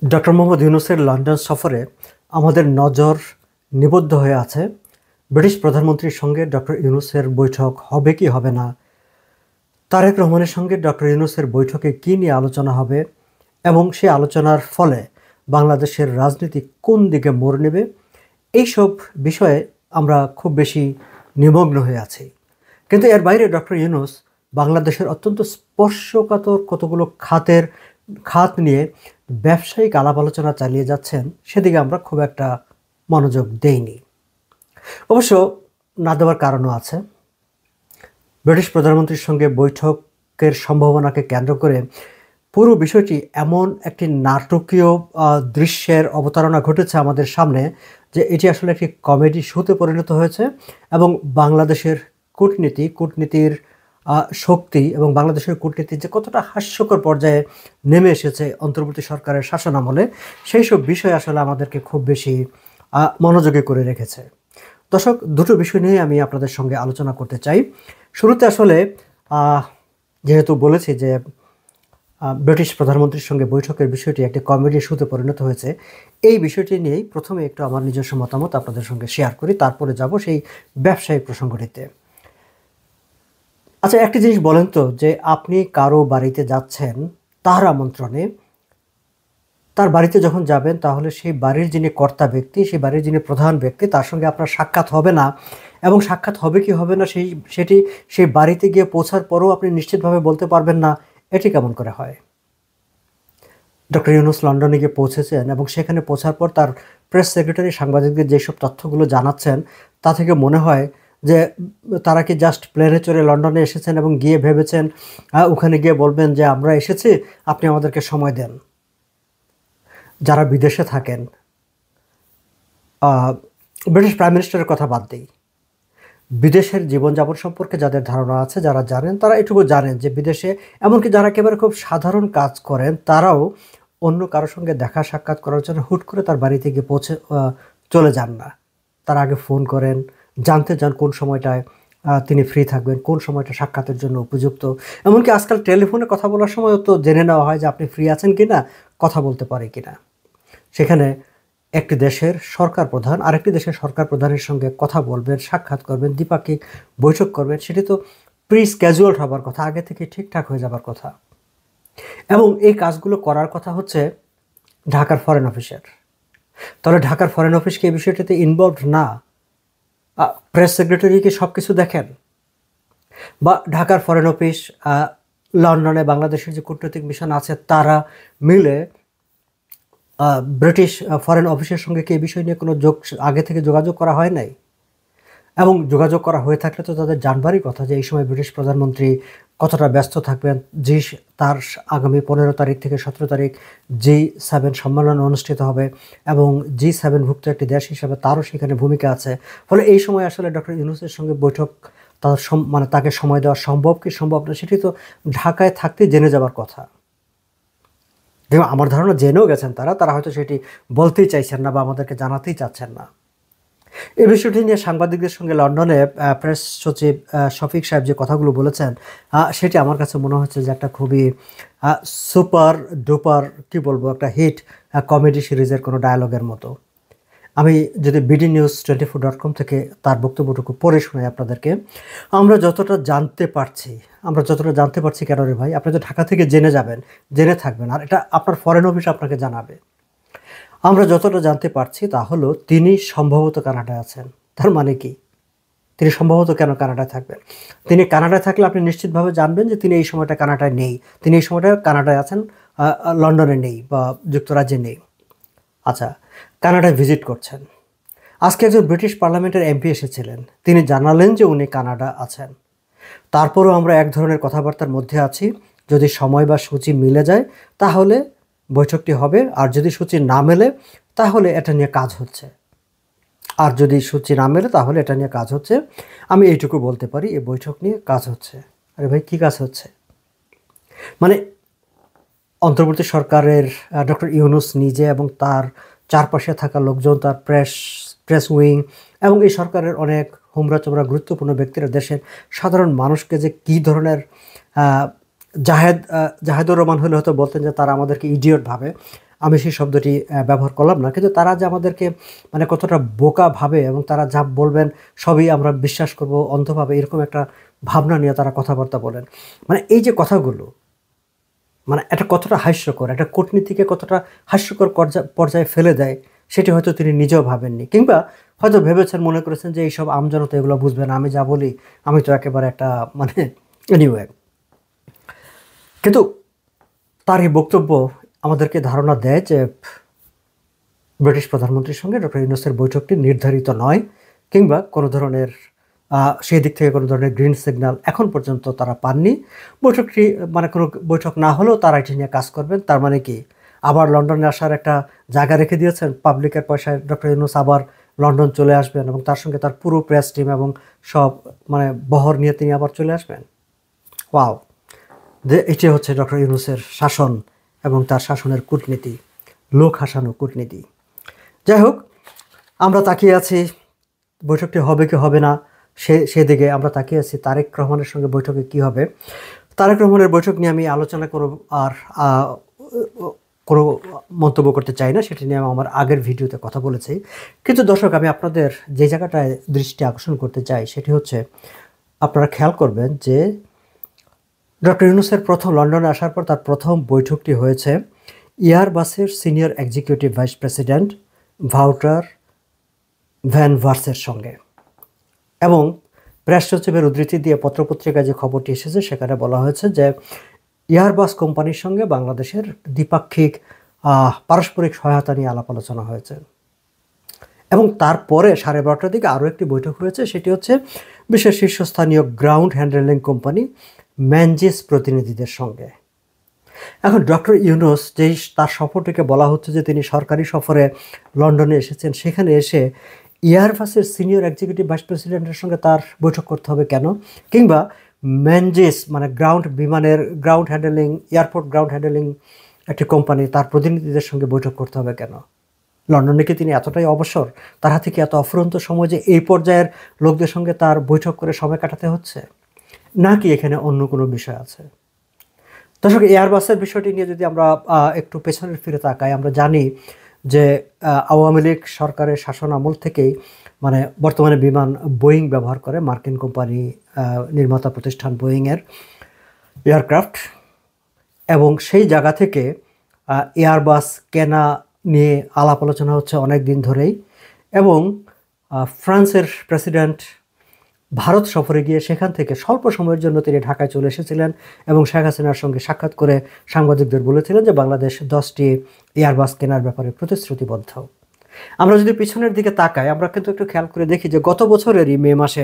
Doctor Mohammad ইউনূসের London সফরে আমাদের নজর নিবদ্ধ হয়ে আছে ব্রিটিশ প্রধানমন্ত্রীর সঙ্গে ডক্টর ইউনূসের বৈঠক হবে কি হবে না, তারেক রহমানের সঙ্গে ডক্টর ইউনূসের বৈঠকে কী নিয়ে আলোচনা হবে এবং সেই আলোচনার ফলে বাংলাদেশের রাজনীতি কোন দিকে মোড় নেবে, এইসব বিষয়ে আমরা খুব বেশি নিমগ্ন হয়ে আছি। কিন্তু এর বাইরে ডক্টর ইউনূস বাংলাদেশের অত্যন্ত স্পর্শকাতর কতগুলো খাত নিয়ে ব্যবসায়িক আলাপ আলোচনা চালিয়ে যাচ্ছেন, সেদিকে আমরা খুব একটা মনোযোগ দেইনি। অবশ্য না দেওয়ার কারণও আছে। ব্রিটিশ প্রধানমন্ত্রীর সঙ্গে বৈঠকের সম্ভাবনাকে কেন্দ্র করে পুরো বিষয়টি এমন একটি নাটকীয় দৃশ্যের অবতারণা ঘটেছে আমাদের সামনে যে এটি আসলে একটি কমেডি শোতে পরিণত হয়েছে এবং বাংলাদেশের কূটনীতির শক্তি এবং বাংলাদেশের কূটনীতি যে কতটা হাস্যকর পর্যায়ে নেমে এসেছে অন্তর্বর্তী সরকারের শাসনামলে, সেই সব বিষয় আসলে আমাদেরকে খুব বেশি মনোযোগী করে রেখেছে। দর্শক, দুটো বিষয় নিয়ে আমি আপনাদের সঙ্গে আলোচনা করতে চাই। শুরুতে আসলে যেহেতু বলেছি যে ব্রিটিশ প্রধানমন্ত্রীর সঙ্গে বৈঠকের বিষয়টি একটি কমেডি শোতে পরিণত হয়েছে, এই বিষয়টি নিয়েই প্রথমে একটু আমার নিজস্ব মতামত আপনাদের সঙ্গে শেয়ার করি, তারপরে যাব সেই ব্যবসায়িক প্রসঙ্গটিতে। আচ্ছা, একটি জিনিস বলেন তো, যে আপনি কারো বাড়িতে যাচ্ছেন তার আমন্ত্রণে, তার বাড়িতে যখন যাবেন তাহলে সেই বাড়ির যিনি কর্তা ব্যক্তি, সেই বাড়ির যিনি প্রধান ব্যক্তি, তার সঙ্গে আপনার সাক্ষাৎ হবে না, এবং সাক্ষাৎ হবে কি হবে না সেটি সেই বাড়িতে গিয়ে পৌঁছার পরেও আপনি নিশ্চিতভাবে বলতে পারবেন না, এটি কেমন করে হয়? ডক্টর ইউনূস লন্ডনে গিয়ে পৌঁছেছেন এবং সেখানে পৌঁছার পর তার প্রেস সেক্রেটারি সাংবাদিকদের যেসব তথ্যগুলো জানাচ্ছেন, তা থেকে মনে হয় যে তারা কি জাস্ট প্লেনে চড়ে লন্ডনে এসেছেন এবং গিয়ে ভেবেছেন ওখানে গিয়ে বলবেন যে আমরা এসেছি, আপনি আমাদেরকে সময় দেন। যারা বিদেশে থাকেন, ব্রিটিশ প্রাইম মিনিস্টারের কথা বাদ দিই, বিদেশের জীবনযাপন সম্পর্কে যাদের ধারণা আছে, যারা জানেন, তারা এটুকু জানেন যে বিদেশে এমনকি যারা একেবারে খুব সাধারণ কাজ করেন, তারাও অন্য কারোর সঙ্গে দেখা সাক্ষাৎ করার জন্য হুট করে তার বাড়িতে গিয়ে চলে যান না। তারা আগে ফোন করেন, জানতে চান কোন সময়টায় তিনি ফ্রি থাকবেন, কোন সময়টা সাক্ষাতের জন্য উপযুক্ত। এমনকি আজকাল টেলিফোনে কথা বলার সময়ও তো জেনে নেওয়া হয় যে আপনি ফ্রি আছেন কি না, কথা বলতে পারে কি না। সেখানে একটি দেশের সরকার প্রধান আরেকটি দেশের সরকার প্রধানের সঙ্গে কথা বলবেন, সাক্ষাৎ করবেন, দ্বিপাক্ষিক বৈঠক করবেন, সেটি তো প্রি স্ক্যাজুয়াল হবার কথা, আগে থেকে ঠিকঠাক হয়ে যাবার কথা। এবং এই কাজগুলো করার কথা হচ্ছে ঢাকার ফরেন অফিসের। তাহলে ঢাকার ফরেন অফিস কি এই বিষয়টিতে ইনভলভড না? প্রেস সেক্রেটারি কি সব কিছু দেখেন? বা ঢাকার ফরেন অফিস, লন্ডনে বাংলাদেশের যে কূটনৈতিক মিশন আছে, তারা মিলে ব্রিটিশ ফরেন অফিসের সঙ্গে কি এই বিষয় নিয়ে কোনো আগে থেকে যোগাযোগ করা হয় নাই? এবং যোগাযোগ করা হয়ে থাকলে তো তাদের জানবারই কথা যে এই সময় ব্রিটিশ প্রধানমন্ত্রী কতটা ব্যস্ত থাকবেন। তার আগামী 15 তারিখ থেকে 17 তারিখ G7 সম্মেলন অনুষ্ঠিত হবে এবং G7 ভুক্ত একটি দেশ হিসাবে তারও সেখানে ভূমিকা আছে। ফলে এই সময় আসলে ডক্টর ইউনূসের সঙ্গে বৈঠক তাকে সময় দেওয়া সম্ভব কি সম্ভব না, সেটি তো ঢাকায় থাকতে জেনে যাবার কথা। যেমন আমার ধারণা জেনেও গেছেন তারা হয়তো সেটি বলতেই চাইছেন না বা আমাদেরকে জানাতেই চাচ্ছেন না। এই বিষয়টি নিয়ে সাংবাদিকদের সঙ্গে লন্ডনে প্রেস সচিব শফিক সাহেব যে কথাগুলো বলেছেন, সেটি আমার কাছে মনে হচ্ছে যে একটা খুবই সুপার ডুপার, কি বলবো, একটা হিট কমেডি সিরিজের কোনো ডায়ালগের মতো। আমি যদি bdnews24.com থেকে তার বক্তব্যটুকু পড়ে শোনাই আপনাদেরকে। আমরা যতটা জানতে পারছি কেন রে ভাই, আপনি তো ঢাকা থেকে জেনে যাবেন, জেনে থাকবেন, আর এটা আপনার ফরেন অফিস আপনাকে জানাবে। আমরা যতটা জানতে পারছি তা হলো তিনি সম্ভবত কানাডায় আছেন। তার মানে কি? তিনি সম্ভবত কেন কানাডায় থাকবেন? তিনি কানাডায় থাকলে আপনি নিশ্চিতভাবে জানবেন যে তিনি এই সময়টা কানাডায় নেই, তিনি এই সময়টা কানাডায় আছেন, লন্ডনে নেই বা যুক্তরাজ্যে নেই। আচ্ছা, কানাডায় ভিজিট করছেন। আজকে একজন ব্রিটিশ পার্লামেন্টের এমপি এসেছিলেন, তিনি জানালেন যে উনি কানাডা আছেন। তারপরেও আমরা এক ধরনের কথাবার্তার মধ্যে আছি, যদি সময় বা সূচি মিলে যায় তাহলে বৈঠকটি হবে, আর যদি সূচি না মেলে তাহলে এটা নিয়ে কাজ হচ্ছে, আর যদি সূচি না মেলে তাহলে এটা নিয়ে কাজ হচ্ছে। আমি এইটুকু বলতে পারি, এই বৈঠক নিয়ে কাজ হচ্ছে। আরে ভাই, কী কাজ হচ্ছে? মানে অন্তর্বর্তী সরকারের ডক্টর ইউনূস নিজে এবং তার চারপাশে থাকা লোকজন, তার প্রেস উইং এবং এই সরকারের অনেক হোমরা চোমরা গুরুত্বপূর্ণ ব্যক্তিরা দেশের সাধারণ মানুষকে যে কী ধরনের জাহেদুর রহমান হলে হয়তো বলতেন যে তারা আমাদেরকে ইডিয়ট ভাবে, আমি সেই শব্দটি ব্যবহার করলাম না, কিন্তু তারা যে আমাদেরকে মানে কতটা বোকা ভাবে এবং তারা যা বলবেন সবই আমরা বিশ্বাস করব অন্ধভাবে, এরকম একটা ভাবনা নিয়ে তারা কথাবার্তা বলেন। মানে এই যে কথাগুলো, মানে এটা কতটা হাস্যকর, একটা কূটনীতিকে কতটা হাস্যকর পর্যায়ে ফেলে দেয়, সেটি হয়তো তিনি নিজেও ভাবেননি, কিংবা হয়তো ভেবেছেন, মনে করেছেন যে এইসব আমজনতা এগুলো বুঝবে না, আমি যা বলি আমি তো একেবারে একটা মানে এনিওয়ে। কিন্তু তার এই বক্তব্য আমাদেরকে ধারণা দেয় যে ব্রিটিশ প্রধানমন্ত্রীর সঙ্গে ডক্টর ইউনূসের বৈঠকটি নির্ধারিত নয়, কিংবা কোনো ধরনের সেই দিক থেকে কোনো ধরনের গ্রিন সিগন্যাল এখন পর্যন্ত তারা পাননি। বৈঠকটি মানে কোনো বৈঠক না হলেও তারা এটি নিয়ে কাজ করবেন। তার মানে কি আবার লন্ডনে আসার একটা জায়গা রেখে দিয়েছেন, পাবলিকের পয়সায় ডক্টর ইউনূস আবার লন্ডন চলে আসবেন এবং তার সঙ্গে তার পুরো প্রেস টিম এবং সব মানে বহর নিয়ে তিনি আবার চলে আসবেন। ওয়াও, এটি হচ্ছে ডক্টর ইউনূসের শাসন এবং তার শাসনের কূটনীতি, লোক হাসানো কূটনীতি। যাই হোক, আমরা তাকিয়ে আছি বৈঠকটি হবে কি হবে না, সেদিকে আমরা তাকিয়ে আছি তারেক রহমানের সঙ্গে বৈঠকে কি হবে। তারেক রহমানের বৈঠক নিয়ে আমি আলোচনা করব আর কোনো মন্তব্য করতে চাই না, সেটি নিয়ে আমি আমার আগের ভিডিওতে কথা বলেছি। কিন্তু দর্শক, আমি আপনাদের যে জায়গাটায় দৃষ্টি আকর্ষণ করতে চাই সেটি হচ্ছে, আপনারা খেয়াল করবেন যে ডক্টর ইউনূসের প্রথম লন্ডনে আসার পর তার প্রথম বৈঠকটি হয়েছে এয়ারবাসের senior executive vice president Wouter van ভার্সের সঙ্গে। এবং প্রেস সচিবের উদ্ধৃতি দিয়ে পত্রপত্রিকায় যে খবরটি এসেছে সেখানে বলা হয়েছে যে এয়ারবাস কোম্পানির সঙ্গে বাংলাদেশের দ্বিপাক্ষিক পারস্পরিক সহায়তা নিয়ে আলাপ আলোচনা হয়েছে। এবং তারপরে 12:30টার দিকে আরও একটি বৈঠক হয়েছে, সেটি হচ্ছে বিশ্বের শীর্ষস্থানীয় গ্রাউন্ড হ্যান্ডলিং কোম্পানি ম্যানজিস প্রতিনিধিদের সঙ্গে। এখন ডক্টর ইউনূস যেই তার সফরটিকে বলা হচ্ছে যে তিনি সরকারি সফরে লন্ডনে এসেছেন, সেখানে এসে এয়ারবাসের সিনিয়র এক্সিকিউটিভ ভাইস প্রেসিডেন্টের সঙ্গে তার বৈঠক করতে হবে কেন? কিংবা ম্যানজিস মানে ground handling, airport ground handling একটি কোম্পানি, তার প্রতিনিধিদের সঙ্গে বৈঠক করতে হবে কেন? লন্ডনে কি তিনি এতটাই অবসর, তার হাতে কি এত অফুরন্ত সময় যে এই পর্যায়ের লোকদের সঙ্গে তার বৈঠক করে সময় কাটাতে হচ্ছে, নাকি এখানে অন্য কোনো বিষয় আছে? দর্শক, এয়ারবাসের বিষয়টি নিয়ে যদি আমরা একটু পেছনের ফিরে তাকাই, আমরা জানি যে আওয়ামী লীগ সরকারের শাসন আমল থেকেই মানে বর্তমানে বিমান বোয়িং ব্যবহার করে, মার্কিন কোম্পানি নির্মাতা প্রতিষ্ঠান বোয়িংয়ের এয়ারক্রাফট, এবং সেই জায়গা থেকে এয়ারবাস কেনা নিয়ে আলাপ আলোচনা হচ্ছে অনেক দিন ধরেই। এবং ফ্রান্সের প্রেসিডেন্ট ভারত সফরে গিয়ে সেখান থেকে স্বল্প সময়ের জন্য তিনি ঢাকায় চলে এসেছিলেন এবং শেখ হাসিনার সঙ্গে সাক্ষাৎ করে সাংবাদিকদের বলেছিলেন যে বাংলাদেশ 10টি এয়ারবাস কেনার ব্যাপারে প্রতিশ্রুতিবদ্ধ। আমরা যদি পিছনের দিকে তাকাই, আমরা কিন্তু একটু খেয়াল করে দেখি যে গত বছরেরই মে মাসে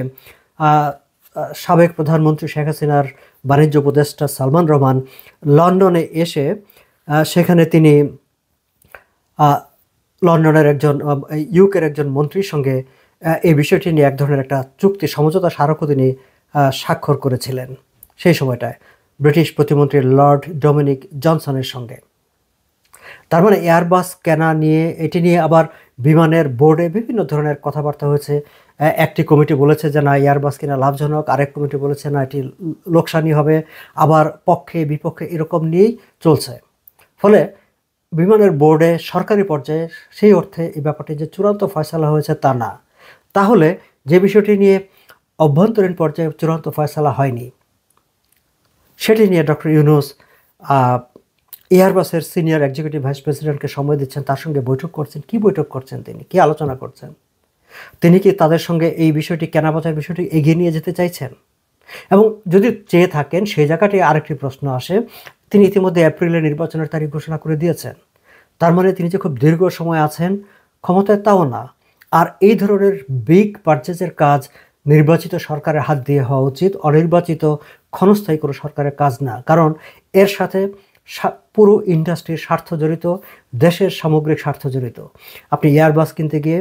সাবেক প্রধানমন্ত্রী শেখ হাসিনার বাণিজ্য উপদেষ্টা সালমান রহমান লন্ডনে এসে সেখানে তিনি লন্ডনের ইউকের একজন মন্ত্রীর সঙ্গে এই বিষয়টি নিয়ে এক ধরনের একটা চুক্তি সমঝোতা স্মারকও তিনি স্বাক্ষর করেছিলেন সেই সময়টায় ব্রিটিশ প্রতিমন্ত্রী লর্ড ডমিনিক জনসনের সঙ্গে। তার মানে এয়ারবাস কেনা নিয়ে, এটি নিয়ে আবার বিমানের বোর্ডে বিভিন্ন ধরনের কথাবার্তা হয়েছে। একটি কমিটি বলেছে যে না, এয়ারবাস কেনা লাভজনক, আরেক কমিটি বলেছে না, এটি লোকসানি হবে, আবার পক্ষে বিপক্ষে এরকম নিয়েই চলছে। ফলে বিমানের বোর্ডে সরকারি পর্যায়ে সেই অর্থে এই ব্যাপারটি যে চূড়ান্ত ফয়সালা হয়েছে তা না। তাহলে যে বিষয়টি নিয়ে অভ্যন্তরীণ পর্যায়ে চূড়ান্ত ফয়সালা হয়নি, সেটি নিয়ে ডক্টর ইউনূস এয়ারবাসের সিনিয়র এক্সিকিউটিভ ভাইস প্রেসিডেন্টকে সময় দিচ্ছেন, তার সঙ্গে বৈঠক করছেন। কি বৈঠক করছেন তিনি, কি আলোচনা করছেন? তিনি কি তাদের সঙ্গে এই বিষয়টি, কেনাবেচার বিষয়টি এগিয়ে নিয়ে যেতে চাইছেন? এবং যদি চেয়ে থাকেন, সেই জায়গাটি আরেকটি প্রশ্ন আসে, তিনি ইতিমধ্যে এপ্রিলে নির্বাচনের তারিখ ঘোষণা করে দিয়েছেন। তার মানে তিনি যে খুব দীর্ঘ সময় আছেন ক্ষমতায় তাও না। আর এই ধরনের বিগ পারচেজের কাজ নির্বাচিত সরকারের হাত দিয়ে হওয়া উচিত, অনির্বাচিত ক্ষণস্থায়ী কোনো সরকারের কাজ না। কারণ এর সাথে পুরো ইন্ডাস্ট্রির স্বার্থ জড়িত, দেশের সামগ্রিক স্বার্থ জড়িত। আপনি এয়ারবাস কিনতে গিয়ে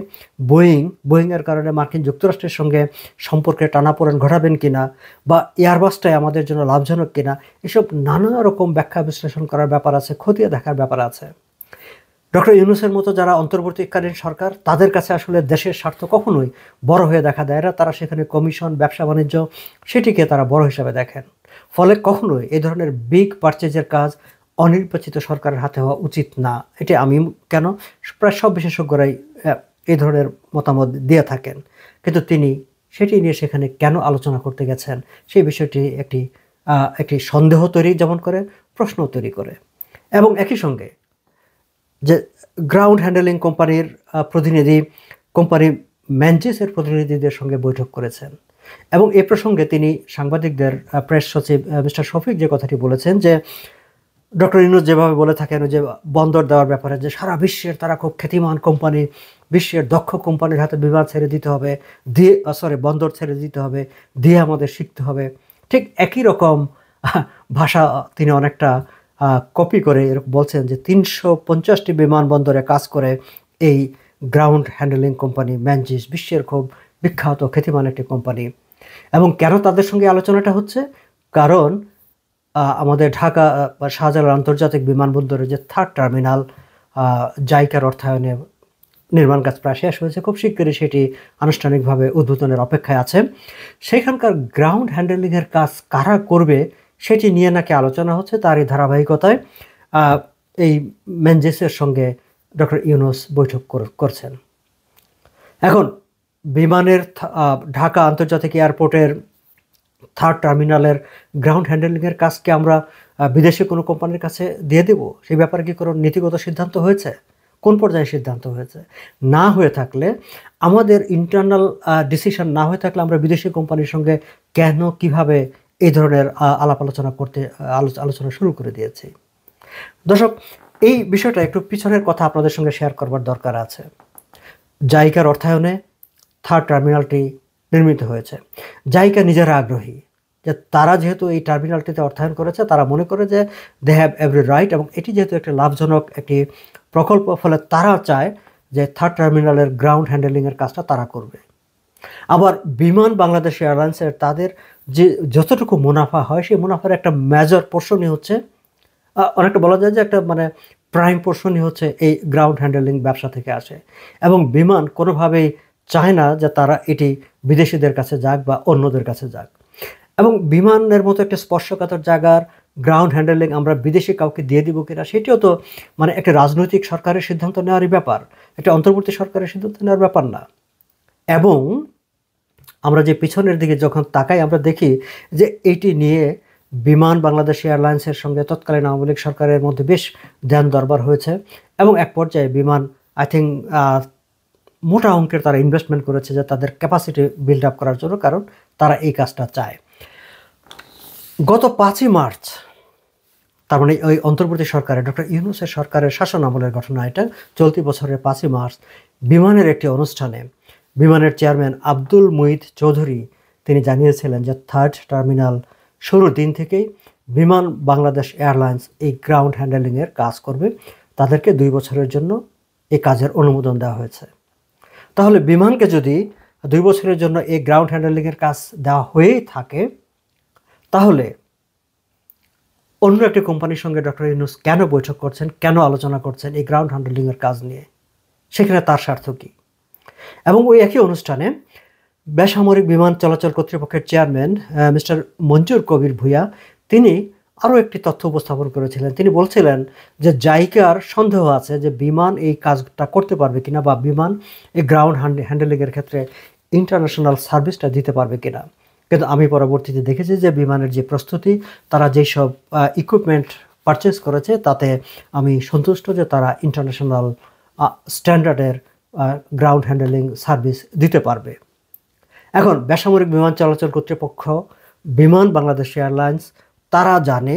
বোয়িংয়ের কারণে মার্কিন যুক্তরাষ্ট্রের সঙ্গে সম্পর্কে টানাপোড়েন ঘটাবেন কিনা, বা এয়ারবাসটাই আমাদের জন্য লাভজনক কিনা, এসব নানা রকম ব্যাখ্যা বিশ্লেষণ করার ব্যাপার আছে, খতিয়ে দেখার ব্যাপার আছে। ডক্টর ইউনূসের মতো যারা অন্তর্বর্তীকালীন সরকার, তাদের কাছে আসলে দেশের স্বার্থ কখনোই বড় হয়ে দেখা দেয় না। তারা সেখানে কমিশন, ব্যবসা বাণিজ্য, সেটিকে তারা বড় হিসাবে দেখেন। ফলে কখনোই এই ধরনের বিগ পারচেজের কাজ অনির্বাচিত সরকারের হাতে হওয়া উচিত না। এটা আমি কেন, প্রায় সব বিশেষজ্ঞরাই এই ধরনের মতামত দিয়ে থাকেন, কিন্তু তিনি সেটি নিয়ে সেখানে কেন আলোচনা করতে গেছেন সেই বিষয়টি একটি সন্দেহ তৈরি যেমন করে, প্রশ্ন তৈরি করে। এবং একই সঙ্গে যে গ্রাউন্ড হ্যান্ডেলিং কোম্পানির প্রতিনিধি, কোম্পানি ম্যানজিসের প্রতিনিধিদের সঙ্গে বৈঠক করেছেন এবং এ প্রসঙ্গে তিনি সাংবাদিকদের, প্রেস সচিব মিস্টার শফিক যে কথাটি বলেছেন যে ডক্টর ইউনূস যেভাবে বলে থাকেন যে বন্দর দেওয়ার ব্যাপারে, যে সারা বিশ্বের তারা খুব খ্যাতিমান কোম্পানি, বিশ্বের দক্ষ কোম্পানির হাতে বিমান ছেড়ে দিতে হবে, বন্দর ছেড়ে দিতে হবে, দিয়ে আমাদের শিখতে হবে, ঠিক একই রকম ভাষা তিনি অনেকটা কপি করে এরকম বলছেন যে 350টি বিমানবন্দরে কাজ করে এই গ্রাউন্ড হ্যান্ডেলিং কোম্পানি ম্যানজিস, বিশ্বের খুব বিখ্যাত খ্যাতিমান একটি কোম্পানি। এবং কেন তাদের সঙ্গে আলোচনাটা হচ্ছে, কারণ আমাদের ঢাকা বা শাহজালাল আন্তর্জাতিক বিমানবন্দরের যে 3rd টার্মিনাল জাইকার অর্থায়নে নির্মাণ কাজ প্রায় শেষ হয়েছে, খুব শীঘ্রই সেটি আনুষ্ঠানিকভাবে উদ্বোধনের অপেক্ষায় আছে। সেখানকার গ্রাউন্ড হ্যান্ডেলিংয়ের কাজ কারা করবে সেটি নিয়ে নাকি আলোচনা হচ্ছে। তারই ধারাবাহিকতায় এই ম্যানজিসের সঙ্গে ডক্টর ইউনূস বৈঠক করছেন। এখন বিমানের ঢাকা আন্তর্জাতিক এয়ারপোর্টের 3rd টার্মিনালের গ্রাউন্ড হ্যান্ডেলিংয়ের কাজকে আমরা বিদেশি কোনো কোম্পানির কাছে দিয়ে দেব, সেই ব্যাপারে কি কোনো নীতিগত সিদ্ধান্ত হয়েছে? কোন পর্যায়ে সিদ্ধান্ত হয়েছে? না হয়ে থাকলে, আমাদের ইন্টারনাল ডিসিশন না হয়ে থাকলে আমরা বিদেশি কোম্পানির সঙ্গে কেন কিভাবে এই ধরনের আলাপ আলোচনা করতে আলোচনা শুরু করে দিয়েছি? দর্শক, এই বিষয়টা একটু পিছনের কথা আপনাদের সঙ্গে শেয়ার করবার দরকার আছে। জাইকার অর্থায়নে 3rd টার্মিনালটি নির্মিত হয়েছে। জাইকা নিজেরা আগ্রহী যে তারা যেহেতু এই টার্মিনালটিতে অর্থায়ন করেছে, তারা মনে করে যে দে হ্যাভ এভরি রাইট, এবং এটি যেহেতু একটি লাভজনক একটি প্রকল্প, ফলে তারা চায় যে 3rd টার্মিনালের গ্রাউন্ড হ্যান্ডেলিংয়ের কাজটা তারা করবে। আবার বিমান বাংলাদেশ এয়ারলাইন্সের তাদের যে যতটুকু মুনাফা হয়, সেই মুনাফার একটা মেজর পোর্শনই হচ্ছে, অনেকটা বলা যায় যে একটা মানে প্রাইম পোর্শনই হচ্ছে এই গ্রাউন্ড হ্যান্ডেলিং ব্যবসা থেকে আসে। এবং বিমান কোনোভাবেই চায় না যে তারা এটি বিদেশিদের কাছে যাক বা অন্যদের কাছে যাক। এবং বিমানের মতো একটা স্পর্শকাতর জায়গার গ্রাউন্ড হ্যান্ডেলিং আমরা বিদেশি কাউকে দিয়ে দিব কিনা, সেটিও তো মানে একটা রাজনৈতিক সরকারের সিদ্ধান্ত নেওয়ারই ব্যাপার, একটা অন্তর্বর্তী সরকারের সিদ্ধান্ত নেওয়ার ব্যাপার না। এবং আমরা যে পিছনের দিকে যখন তাকাই, আমরা দেখি যে এইটি নিয়ে বিমান বাংলাদেশ এয়ারলাইন্সের সঙ্গে তৎকালীন আওয়ামী লীগ সরকারের মধ্যে বেশ ধ্যান দরবার হয়েছে এবং এক পর্যায়ে বিমান আই থিঙ্ক মোটা অঙ্কের তারা ইনভেস্টমেন্ট করেছে যে তাদের ক্যাপাসিটি বিল্ড আপ করার জন্য, কারণ তারা এই কাজটা চায়। গত 5ই মার্চ, তার মানে ওই অন্তর্বর্তী সরকারের ডক্টর ইউনূসের সরকারের শাসন আমলের ঘটনা এটা, চলতি বছরের 5ই মার্চ বিমানের একটি অনুষ্ঠানে বিমানের চেয়ারম্যান আব্দুল মুঈদ চৌধুরী তিনি জানিয়েছিলেন যে 3rd টার্মিনাল শুরুর দিন থেকেই বিমান বাংলাদেশ এয়ারলাইন্স এই গ্রাউন্ড হ্যান্ডেলিংয়ের কাজ করবে, তাদেরকে 2 বছরের জন্য এই কাজের অনুমোদন দেওয়া হয়েছে। তাহলে বিমানকে যদি 2 বছরের জন্য এই গ্রাউন্ড হ্যান্ডেলিংয়ের কাজ দেওয়া হয়েই থাকে, তাহলে অন্য একটি কোম্পানির সঙ্গে ডক্টর ইউনূস কেন বৈঠক করছেন, কেন আলোচনা করছেন এই গ্রাউন্ড হ্যান্ডেলিংয়ের কাজ নিয়ে? সেখানে তার স্বার্থ কী? এবং ওই একই অনুষ্ঠানে বেসামরিক বিমান চলাচল কর্তৃপক্ষের চেয়ারম্যান মিস্টার মঞ্জুর কবির ভূঁইয়া তিনি আরও একটি তথ্য উপস্থাপন করেছিলেন। তিনি বলছিলেন যে জাইকার সন্দেহ আছে যে বিমান এই কাজটা করতে পারবে কিনা, বা বিমান এই গ্রাউন্ড হ্যান্ডেলিংয়ের ক্ষেত্রে ইন্টারন্যাশনাল সার্ভিসটা দিতে পারবে কিনা। কিন্তু আমি পরবর্তীতে দেখেছি যে বিমানের যে প্রস্তুতি, তারা যেসব ইকুইপমেন্ট পারচেস করেছে, তাতে আমি সন্তুষ্ট যে তারা ইন্টারন্যাশনাল স্ট্যান্ডার্ডের গ্রাউন্ড হ্যান্ডেলিং সার্ভিস দিতে পারবে। এখন বেসামরিক বিমান চলাচল কর্তৃপক্ষ বিমান বাংলাদেশ এয়ারলাইন্স তারা জানে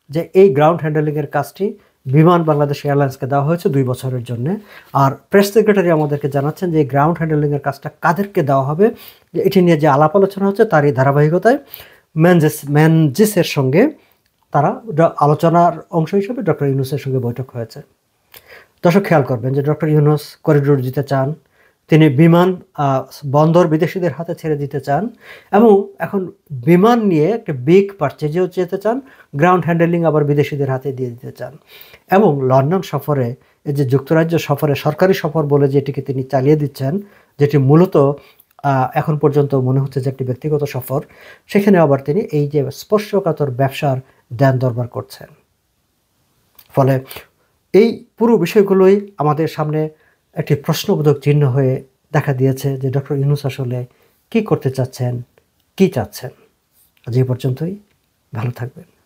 যে এই গ্রাউন্ড হ্যান্ডেলিংয়ের কাজটি বিমান বাংলাদেশ এয়ারলাইন্সকে দেওয়া হয়েছে 2 বছরের জন্য। আর প্রেস সেক্রেটারি আমাদেরকে জানাচ্ছেন যে এই গ্রাউন্ড হ্যান্ডেলিংয়ের কাজটা কাদেরকে দেওয়া হবে, যে এটি নিয়ে যে আলাপ আলোচনা হচ্ছে তারই ধারাবাহিকতায় ম্যানজিসের সঙ্গে তারা আলোচনার অংশ হিসেবে ডক্টর ইউনূসের সঙ্গে বৈঠক হয়েছে। দর্শক খেয়াল করবেন যে ডক্টর ইউনূস করিডোর দিতে চান, তিনি বিমান বন্দর বিদেশিদের হাতে ছেড়ে দিতে চান, এবং এখন বিমান নিয়ে একটা বিগ পারচেজেও যেতে চান, গ্রাউন্ড হ্যান্ডেলিং আবার বিদেশিদের হাতে দিয়ে দিতে চান। এবং লন্ডন সফরে, এই যে যুক্তরাজ্য সফরে, সরকারি সফর বলে যেটিকে তিনি চালিয়ে দিচ্ছেন, যেটি মূলত এখন পর্যন্ত মনে হচ্ছে যে একটি ব্যক্তিগত সফর, সেখানে আবার তিনি এই যে স্পর্শকাতর ব্যবসার ধ্যান দরবার করছেন। ফলে এই পুরো বিষয়গুলোই আমাদের সামনে একটি প্রশ্নবোধক চিহ্ন হয়ে দেখা দিয়েছে যে ডক্টর ইউনূস আসলে কী করতে চাচ্ছেন, কী চাচ্ছেন। আজ এই পর্যন্তই। ভালো থাকবেন।